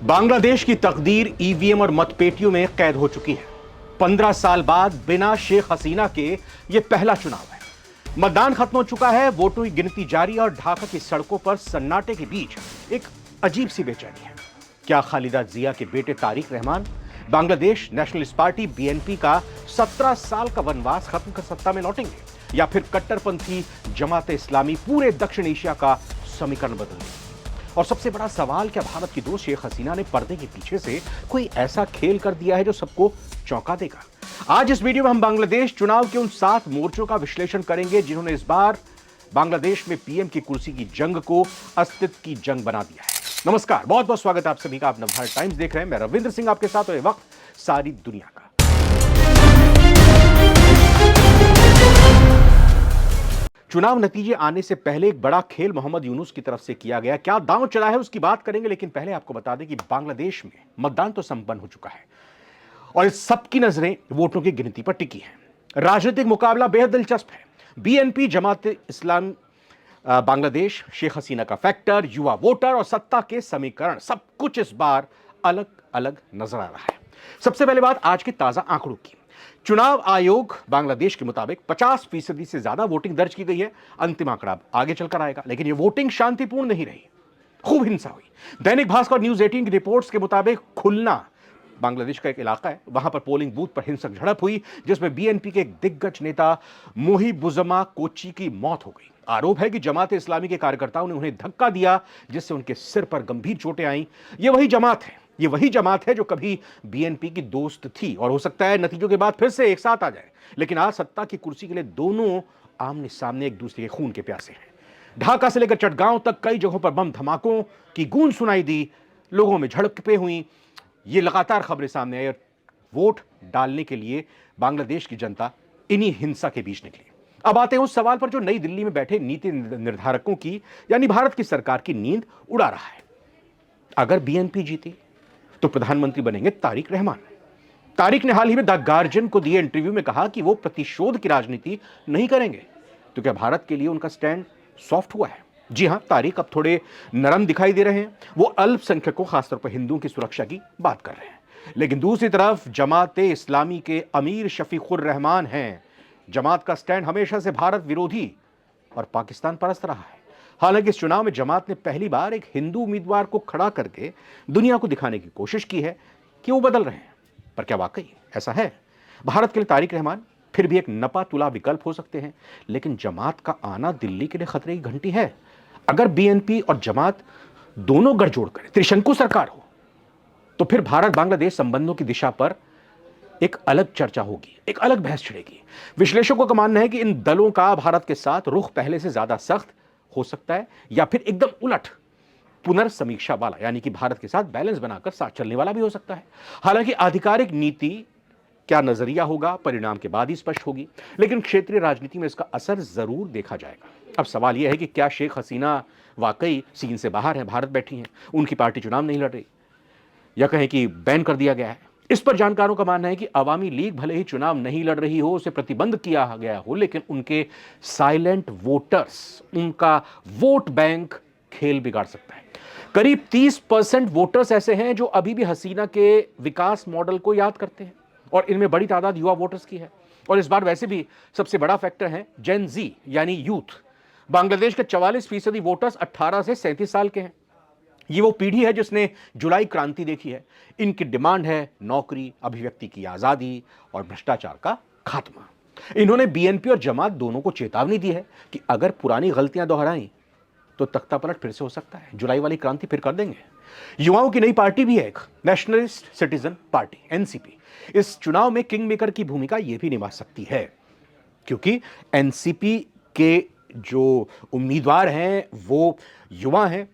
बांग्लादेश की तकदीर ईवीएम और मतपेटियों में कैद हो चुकी है। 15 साल बाद बिना शेख हसीना के यह पहला चुनाव है। मतदान खत्म हो चुका है, वोटों की गिनती जारी और ढाका की सड़कों पर सन्नाटे के बीच एक अजीब सी बेचैनी है। क्या खालिदा जिया के बेटे Tariq Rahman Bangladesh nationalist party BNP का 17 साल का वनवास खत्म कर सत्ता में लौटेंगे, या फिर कट्टरपंथी जमात इस्लामी पूरे दक्षिण एशिया का समीकरण बदल देगी? और सबसे बड़ा सवाल, क्या भारत की दोस्त शेख हसीना ने पर्दे के पीछे से कोई ऐसा खेल कर दिया है जो सबको चौंका देगा? आज इस वीडियो में हम बांग्लादेश चुनाव के उन 7 मोर्चों का विश्लेषण करेंगे जिन्होंने इस बार बांग्लादेश में पीएम की कुर्सी की जंग को अस्तित्व की जंग बना दिया है। नमस्कार, बहुत बहुत स्वागत है आप सभी का। आप नवभारत टाइम्स देख रहे हैं। मैं रविंद्र सिंह आपके साथ, और ये वक्त सारी दुनिया का। चुनाव नतीजे आने से पहले एक बड़ा खेल मोहम्मद यूनुस की तरफ से किया गया। क्या दांव चला है उसकी बात करेंगे, लेकिन पहले आपको बता दें कि बांग्लादेश में मतदान तो संपन्न हो चुका है और इस सबकी नजरें वोटों की गिनती पर टिकी है। राजनीतिक मुकाबला बेहद दिलचस्प है। बीएनपी, जमात इस्लाम बांग्लादेश, शेख हसीना का फैक्टर, युवा वोटर और सत्ता के समीकरण, सब कुछ इस बार अलग अलग नजर आ रहा है। सबसे पहले बात आज के ताजा आंकड़ों की। चुनाव आयोग बांग्लादेश के मुताबिक 50% से ज्यादा वोटिंग दर्ज की गई है। अंतिम आंकड़ा आगे चलकर आएगा, लेकिन यह वोटिंग शांतिपूर्ण नहीं रही, खूब हिंसा हुई। दैनिक भास्कर न्यूज 18 की रिपोर्ट्स के मुताबिक खुलना बांग्लादेश का एक इलाका है, वहां पर पोलिंग बूथ पर हिंसक झड़प हुई जिसमें बीएनपी के एक दिग्गज नेता मुहिबुज्जमा कोची की मौत हो गई। आरोप है कि जमात इस्लामी के कार्यकर्ताओं ने उन्हें धक्का दिया जिससे उनके सिर पर गंभीर चोटें आईं। ये वही जमात है जो कभी बीएनपी की दोस्त थी, और हो सकता है नतीजों के बाद फिर से एक साथ आ जाए। लेकिन आज सत्ता की कुर्सी के लिए दोनों आमने सामने एक दूसरे के खून के प्यासे हैं। ढाका से लेकर चटगांव तक कई जगहों पर बम धमाकों की गूंज सुनाई दी, लोगों में झड़पें हुई। ये लगातार खबरें सामने आई और वोट डालने के लिए बांग्लादेश की जनता इन्हीं हिंसा के बीच निकली। अब आते हैं उस सवाल पर जो नई दिल्ली में बैठे नीति निर्धारकों की, यानी भारत की सरकार की नींद उड़ा रहा है। अगर बीएनपी जीती तो प्रधानमंत्री बनेंगे तारिक रहमान। तारिक ने हाल ही में द गार्जियन को दिए इंटरव्यू में कहा कि वो प्रतिशोध की राजनीति नहीं करेंगे। तो क्या भारत के लिए उनका स्टैंड सॉफ्ट हुआ है? जी हां, तारिक अब थोड़े नरम दिखाई दे रहे हैं। वो अल्पसंख्यकों, खासतौर पर हिंदुओं की सुरक्षा की बात कर रहे हैं। लेकिन दूसरी तरफ जमात इस्लामी के अमीर शफीकुर रहमान हैं। जमात का स्टैंड हमेशा से भारत विरोधी और पाकिस्तान परस्त रहा है। हालांकि इस चुनाव में जमात ने पहली बार एक हिंदू उम्मीदवार को खड़ा करके दुनिया को दिखाने की कोशिश की है कि वो बदल रहे हैं। पर क्या वाकई ऐसा है? भारत के लिए तारिक रहमान फिर भी एक नपा तुला विकल्प हो सकते हैं, लेकिन जमात का आना दिल्ली के लिए खतरे की घंटी है। अगर बीएनपी और जमात दोनों गठजोड़ करें, त्रिशंकु सरकार हो, तो फिर भारत बांग्लादेश संबंधों की दिशा पर एक अलग चर्चा होगी, एक अलग बहस छिड़ेगी। विश्लेषकों का मानना है कि इन दलों का भारत के साथ रुख पहले से ज्यादा सख्त हो सकता है, या फिर एकदम उलट पुनर्समीक्षा वाला, यानी कि भारत के साथ बैलेंस बनाकर साथ चलने वाला भी हो सकता है। हालांकि आधिकारिक नीति क्या नजरिया होगा, परिणाम के बाद ही स्पष्ट होगी, लेकिन क्षेत्रीय राजनीति में इसका असर जरूर देखा जाएगा। अब सवाल यह है कि क्या शेख हसीना वाकई सीन से बाहर है, भारत बैठी हैं, उनकी पार्टी चुनाव नहीं लड़ रही, या कहें कि बैन कर दिया गया है? इस पर जानकारों का मानना है कि अवामी लीग भले ही चुनाव नहीं लड़ रही हो, उसे प्रतिबंध किया गया हो, लेकिन उनके साइलेंट वोटर्स, उनका वोट बैंक खेल बिगाड़ सकता है। करीब 30% वोटर्स ऐसे हैं जो अभी भी हसीना के विकास मॉडल को याद करते हैं, और इनमें बड़ी तादाद युवा वोटर्स की है। और इस बार वैसे भी सबसे बड़ा फैक्टर है जेन जी, यानी यूथ। बांग्लादेश के 44% वोटर्स 18 से 37 साल के हैं। ये वो पीढ़ी है जिसने जुलाई क्रांति देखी है। इनकी डिमांड है नौकरी, अभिव्यक्ति की आजादी और भ्रष्टाचार का खात्मा। इन्होंने बीएनपी और जमात दोनों को चेतावनी दी है कि अगर पुरानी गलतियां दोहराई तो तख्तापलट फिर से हो सकता है, जुलाई वाली क्रांति फिर कर देंगे। युवाओं की नई पार्टी भी है, एक नेशनलिस्ट सिटीजन पार्टी, एनसीपी। इस चुनाव में किंग मेकर की भूमिका यह भी निभा सकती है, क्योंकि एनसीपी के जो उम्मीदवार हैं वो युवा हैं,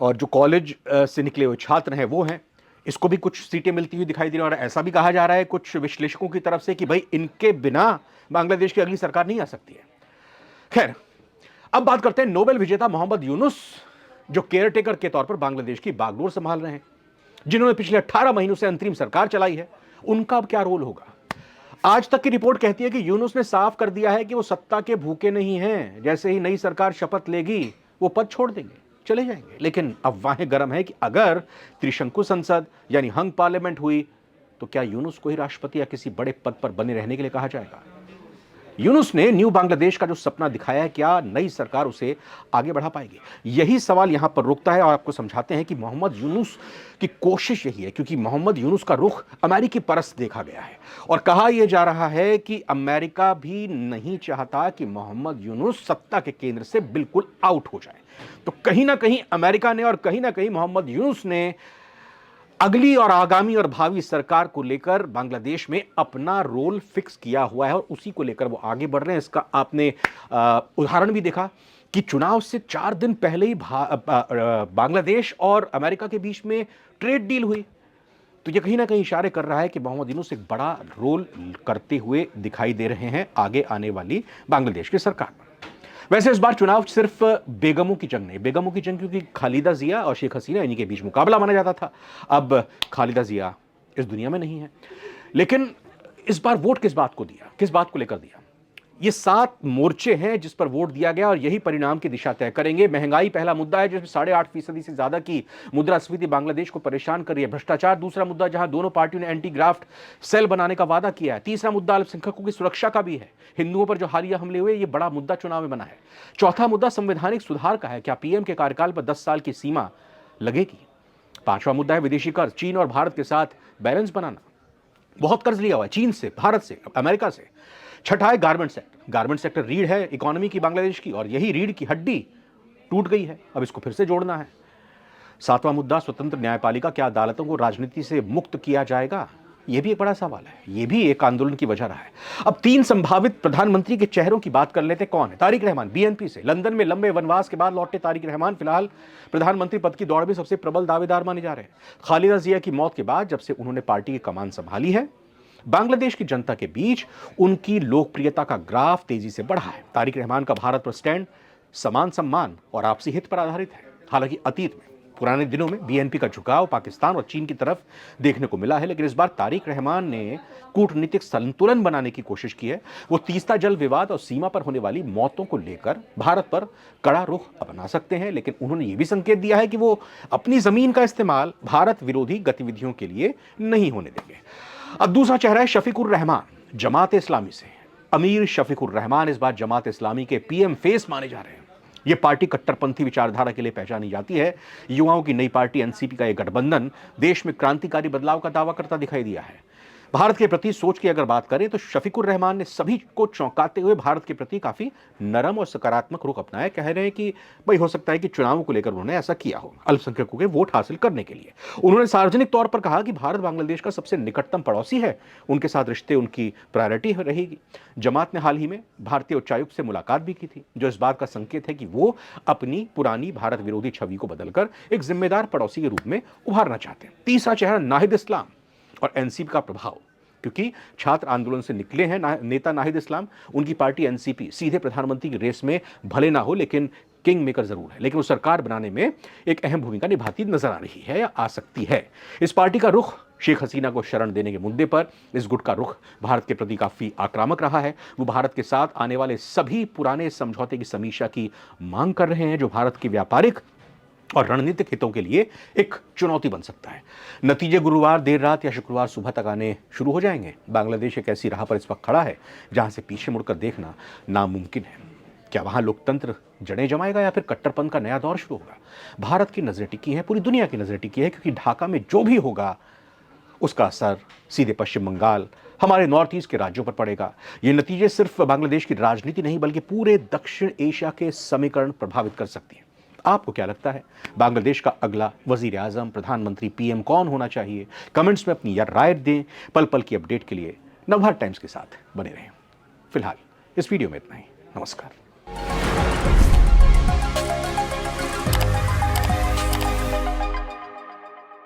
और जो कॉलेज से निकले हुए छात्र हैं वो हैं। इसको भी कुछ सीटें मिलती हुई दिखाई दे रही है, और ऐसा भी कहा जा रहा है कुछ विश्लेषकों की तरफ से कि भाई इनके बिना बांग्लादेश की अगली सरकार नहीं आ सकती है। खैर, अब बात करते हैं नोबेल विजेता मोहम्मद यूनुस, जो केयरटेकर के तौर पर बांग्लादेश की बागडोर संभाल रहे हैं, जिन्होंने पिछले 18 महीनों से अंतरिम सरकार चलाई है। उनका अब क्या रोल होगा? आज तक की रिपोर्ट कहती है कि यूनुस ने साफ कर दिया है कि वो सत्ता के भूखे नहीं हैं। जैसे ही नई सरकार शपथ लेगी वो पद छोड़ देंगे, चले जाएंगे। लेकिन अफवाहें गर्म है कि अगर त्रिशंकु संसद यानी हंग पार्लियामेंट हुई तो क्या यूनुस को ही राष्ट्रपति या किसी बड़े पद पर बने रहने के लिए कहा जाएगा? यूनुस ने न्यू बांग्लादेश का जो सपना दिखाया है, क्या नई सरकार उसे आगे बढ़ा पाएगी? यही सवाल यहां पर रुकता है और आपको समझाते हैं कि मोहम्मद यूनुस की कोशिश यही है, क्योंकि मोहम्मद यूनुस का रुख अमेरिकी परस्त देखा गया है और कहा यह जा रहा है कि अमेरिका भी नहीं चाहता कि मोहम्मद यूनुस सत्ता के केंद्र से बिल्कुल आउट हो जाए। तो कहीं ना कहीं अमेरिका ने और कहीं ना कहीं मोहम्मद यूनुस ने अगली और आगामी और भावी सरकार को लेकर बांग्लादेश में अपना रोल फिक्स किया हुआ है और उसी को लेकर वो आगे बढ़ रहे हैं। इसका आपने उदाहरण भी देखा कि चुनाव से 4 दिन पहले ही बांग्लादेश और अमेरिका के बीच में ट्रेड डील हुई। तो ये कहीं ना कहीं इशारे कर रहा है कि मोहम्मद यूनुस एक बड़ा रोल करते हुए दिखाई दे रहे हैं आगे आने वाली बांग्लादेश की सरकार में। वैसे इस बार चुनाव सिर्फ बेगमों की जंग नहीं, बेगमों की जंग क्योंकि खालिदा जिया और शेख हसीना इन्हीं के बीच मुकाबला माना जाता था। अब खालिदा जिया इस दुनिया में नहीं है, लेकिन इस बार वोट किस बात को दिया, किस बात को लेकर दिया? ये 7 मोर्चे हैं जिस पर वोट दिया गया और यही परिणाम की दिशा तय करेंगे। महंगाई पहला मुद्दा है, जिसमें 8.5% से ज्यादा की मुद्रास्फीति बांग्लादेश को परेशान कर रही है। भ्रष्टाचार दूसरा मुद्दा, जहां दोनों पार्टियों ने एंटी ग्राफ्ट सेल बनाने का वादा किया है। तीसरा मुद्दा अल्पसंख्यकों की सुरक्षा का भी है। हिंदुओं पर जो हालिया हमले हुए, ये बड़ा मुद्दा चुनाव में बना है। चौथा मुद्दा संवैधानिक सुधार का है, क्या पीएम के कार्यकाल पर 10 साल की सीमा लगेगी? पांचवा मुद्दा है विदेशी कर्ज, चीन और भारत के साथ बैलेंस बनाना। बहुत कर्ज लिया हुआ है चीन से, भारत से, अमेरिका से। छठा है गारमेंट सेक्टर। गारमेंट सेक्टर रीढ़ है इकोनॉमी की बांग्लादेश की, और यही रीढ़ की हड्डी टूट गई है, अब इसको फिर से जोड़ना है। सातवां मुद्दा स्वतंत्र न्यायपालिका, क्या अदालतों को राजनीति से मुक्त किया जाएगा? यह भी एक बड़ा सवाल है, यह भी एक आंदोलन की वजह रहा है। अब 3 संभावित प्रधानमंत्री के चेहरों की बात कर लेते। कौन है? तारिक रहमान बीएनपी से, लंदन में लंबे वनवास के बाद लौटे तारिक रहमान फिलहाल प्रधानमंत्री पद की दौड़ में सबसे प्रबल दावेदार माने जा रहे हैं। खालिदा जिया की मौत के बाद जब से उन्होंने पार्टी की कमान संभाली है, बांग्लादेश की जनता के बीच उनकी लोकप्रियता का ग्राफ तेजी से बढ़ा है। तारिक रहमान का भारत पर स्टैंड समान सम्मान और आपसी हित पर आधारित है। हालांकि अतीत में, पुराने दिनों में बीएनपी का झुकाव पाकिस्तान और चीन की तरफ देखने को मिला है, लेकिन इस बार तारिक रहमान ने कूटनीतिक संतुलन बनाने की कोशिश की है। वो तीस्ता जल विवाद और सीमा पर होने वाली मौतों को लेकर भारत पर कड़ा रुख अपना सकते हैं, लेकिन उन्होंने ये भी संकेत दिया है कि वो अपनी जमीन का इस्तेमाल भारत विरोधी गतिविधियों के लिए नहीं होने देंगे। अब दूसरा चेहरा है शफीकुर रहमान, जमात इस्लामी से। अमीर शफीकुर रहमान इस बार जमात इस्लामी के पीएम फेस माने जा रहे हैं। यह पार्टी कट्टरपंथी विचारधारा के लिए पहचानी जाती है। युवाओं की नई पार्टी एनसीपी का यह गठबंधन देश में क्रांतिकारी बदलाव का दावा करता दिखाई दिया है। भारत के प्रति सोच की अगर बात करें तो शफीकुर रहमान ने सभी को चौंकाते हुए भारत के प्रति काफी नरम और सकारात्मक रुख अपनाया। कह रहे हैं कि भाई हो सकता है कि चुनावों को लेकर उन्होंने ऐसा किया हो अल्पसंख्यकों के वोट हासिल करने के लिए। उन्होंने सार्वजनिक तौर पर कहा कि भारत बांग्लादेश का सबसे निकटतम पड़ोसी है, उनके साथ रिश्ते उनकी प्रायोरिटी रहेगी। जमात ने हाल ही में भारतीय उच्चायुक्त से मुलाकात भी की थी, जो इस बात का संकेत है कि वो अपनी पुरानी भारत विरोधी छवि को बदलकर एक जिम्मेदार पड़ोसी के रूप में उभारना चाहते हैं। तीसरा चेहरा नाहिद इस्लाम और एनसीपी का प्रभाव, क्योंकि छात्र आंदोलन से निकले हैं नेता नाहिद इस्लाम। उनकी पार्टी एनसीपी सीधे प्रधानमंत्री की रेस में भले ना हो, लेकिन किंग मेकर जरूर है, लेकिन वो सरकार बनाने में एक अहम भूमिका निभाती नजर आ रही है या आ सकती है। इस पार्टी का रुख शेख हसीना को शरण देने के मुद्दे पर इस गुट का रुख भारत के प्रति काफी आक्रामक रहा है। वो भारत के साथ आने वाले सभी पुराने समझौते की समीक्षा की मांग कर रहे हैं, जो भारत की व्यापारिक और रणनीतिक हितों के लिए एक चुनौती बन सकता है। नतीजे गुरुवार देर रात या शुक्रवार सुबह तक आने शुरू हो जाएंगे। बांग्लादेश एक ऐसी राह पर इस वक्त खड़ा है जहां से पीछे मुड़कर देखना नामुमकिन है। क्या वहां लोकतंत्र जड़ें जमाएगा या फिर कट्टरपंथ का नया दौर शुरू होगा? भारत की नजरें टिकी हैं, पूरी दुनिया की नजरें टिकी है, क्योंकि ढाका में जो भी होगा उसका असर सीधे पश्चिम बंगाल, हमारे नॉर्थ ईस्ट के राज्यों पर पड़ेगा। ये नतीजे सिर्फ बांग्लादेश की राजनीति नहीं बल्कि पूरे दक्षिण एशिया के समीकरण प्रभावित कर सकती है। आपको क्या लगता है, बांग्लादेश का अगला वजीर आजम, प्रधानमंत्री, पीएम कौन होना चाहिए? कमेंट्स में अपनी राय दें। पल पल की अपडेट के लिए नवभारत टाइम्स के साथ बने रहें। फिलहाल इस वीडियो में इतना ही। नमस्कार।